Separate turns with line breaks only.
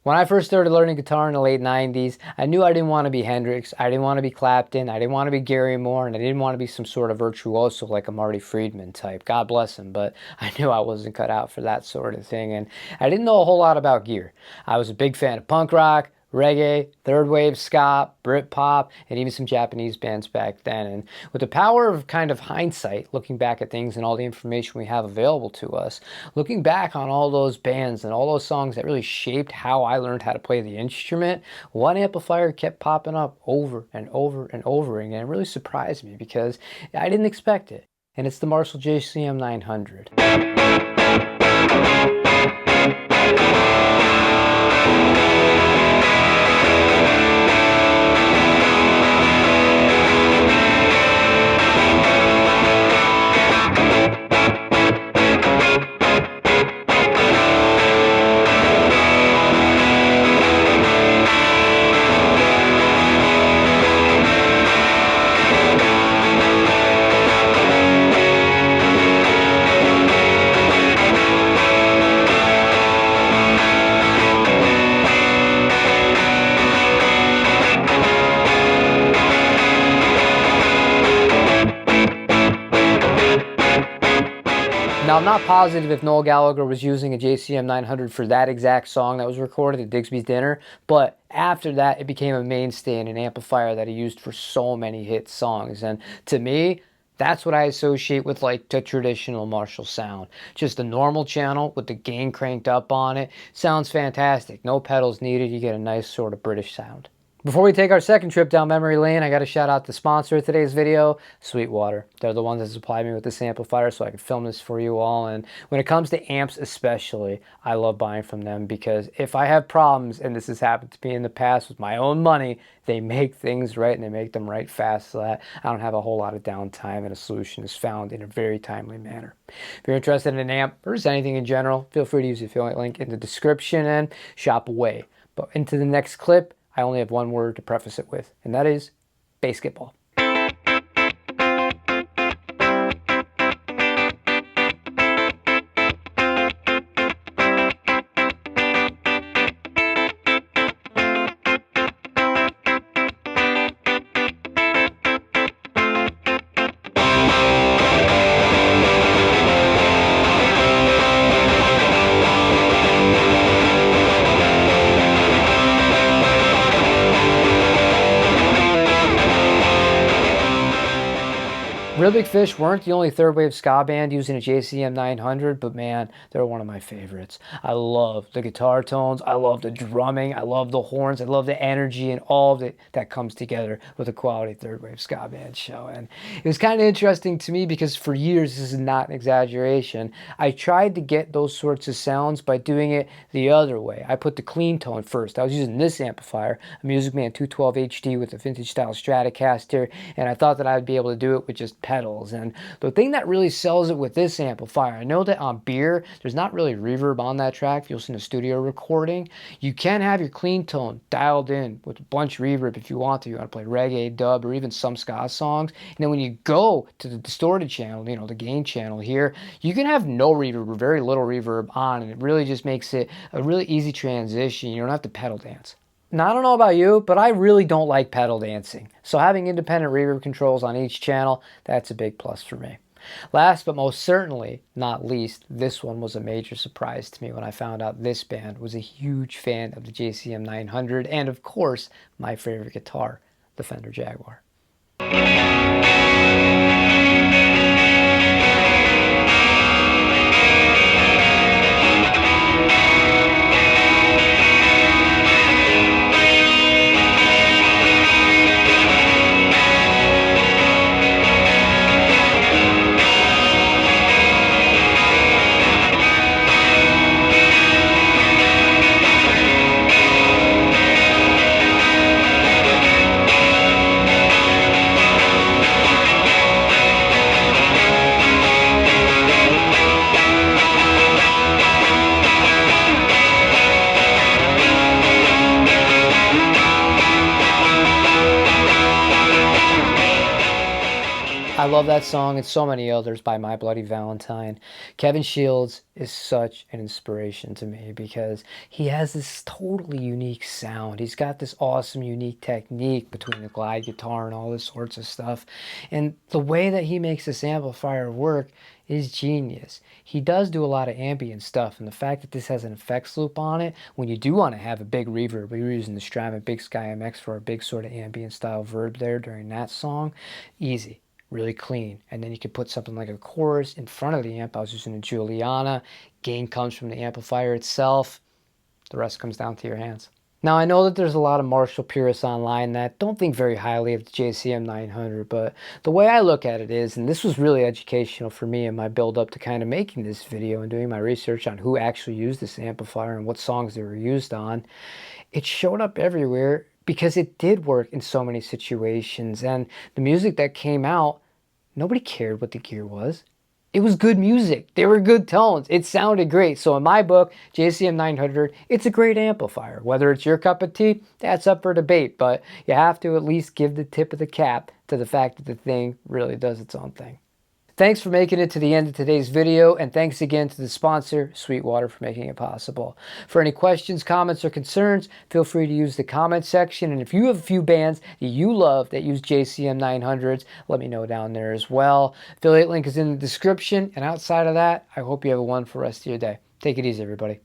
When I first started learning guitar in the late 90s, I knew I didn't want to be Hendrix, I didn't want to be Clapton, I didn't want to be Gary Moore, and I didn't want to be some sort of virtuoso like a Marty Friedman type. God bless him, but I knew I wasn't cut out for that sort of thing, and I didn't know a whole lot about gear. I was a big fan of punk rock, reggae, third wave ska, Britpop, and even some Japanese bands back then. And with the power of kind of hindsight, looking back at things and all the information we have available to us, looking back on all those bands and all those songs that really shaped how I learned how to play the instrument, one amplifier kept popping up over and over and over again. It really surprised me because I didn't expect it. And it's the Marshall JCM 900. Now, I'm not positive if Noel Gallagher was using a JCM 900 for that exact song that was recorded at Digby's Dinner, but after that, it became a mainstay and an amplifier that he used for so many hit songs. And to me, that's what I associate with like the traditional Marshall sound. Just a normal channel with the gain cranked up on it. Sounds fantastic. No pedals needed. You get a nice sort of British sound. Before we take our second trip down memory lane, I got to shout out the sponsor of today's video, Sweetwater. They're the ones that supplied me with this amplifier so I could film this for you all. And when it comes to amps especially, I love buying from them because if I have problems, and this has happened to me in the past with my own money, they make things right and they make them right fast so that I don't have a whole lot of downtime and a solution is found in a very timely manner. If you're interested in an amp or just anything in general, feel free to use the affiliate link in the description and shop away. But into the next clip, I only have one word to preface it with, and that is basketball. Real Big Fish weren't the only third wave ska band using a JCM 900, but man, they're one of my favorites. I love the guitar tones, I love the drumming, I love the horns, I love the energy and all of it that comes together with a quality third wave ska band show. And it was kind of interesting to me because for years, this is not an exaggeration, I tried to get those sorts of sounds by doing it the other way. I put the clean tone first. I was using this amplifier, a Music Man 212 HD with a vintage style Stratocaster, and I thought that I would be able to do it with just pedals. And the thing that really sells it with this amplifier, I know that on Beer, there's not really reverb on that track if you'll listen to studio recording. You can have your clean tone dialed in with a bunch of reverb if you want to. You want to play reggae, dub, or even some ska songs. And then when you go to the distorted channel, you know, the gain channel here, you can have no reverb or very little reverb on, and it really just makes it a really easy transition. You don't have to pedal dance. Now, I don't know about you, but I really don't like pedal dancing. So having independent reverb controls on each channel, that's a big plus for me. Last but most certainly not least, this one was a major surprise to me when I found out this band was a huge fan of the JCM 900 and of course, my favorite guitar, the Fender Jaguar. I love that song and so many others by My Bloody Valentine. Kevin Shields is such an inspiration to me because he has this totally unique sound. He's got this awesome, unique technique between the glide guitar and all this sorts of stuff. And the way that he makes this amplifier work is genius. He does do a lot of ambient stuff, and the fact that this has an effects loop on it, when you do want to have a big reverb, we were using the Strymon Big Sky MX for a big sort of ambient style verb there during that song, easy. Really clean. And then you could put something like a chorus in front of the amp. I was using a Juliana. Gain comes from the amplifier itself. The rest comes down to your hands. Now, I know that there's a lot of Marshall purists online that don't think very highly of the JCM 900, but the way I look at it is, and this was really educational for me in my build up to kind of making this video and doing my research on who actually used this amplifier and what songs they were used on, it showed up everywhere because it did work in so many situations. And the music that came out, nobody cared what the gear was. It was good music. They were good tones. It sounded great. So in my book, JCM 900, it's a great amplifier. Whether it's your cup of tea, that's up for debate. But you have to at least give the tip of the cap to the fact that the thing really does its own thing. Thanks for making it to the end of today's video, and thanks again to the sponsor, Sweetwater, for making it possible. For any questions, comments, or concerns, feel free to use the comment section, and if you have a few bands that you love that use JCM 900s, let me know down there as well. Affiliate link is in the description, and outside of that, I hope you have a wonderful rest of your day. Take it easy, everybody.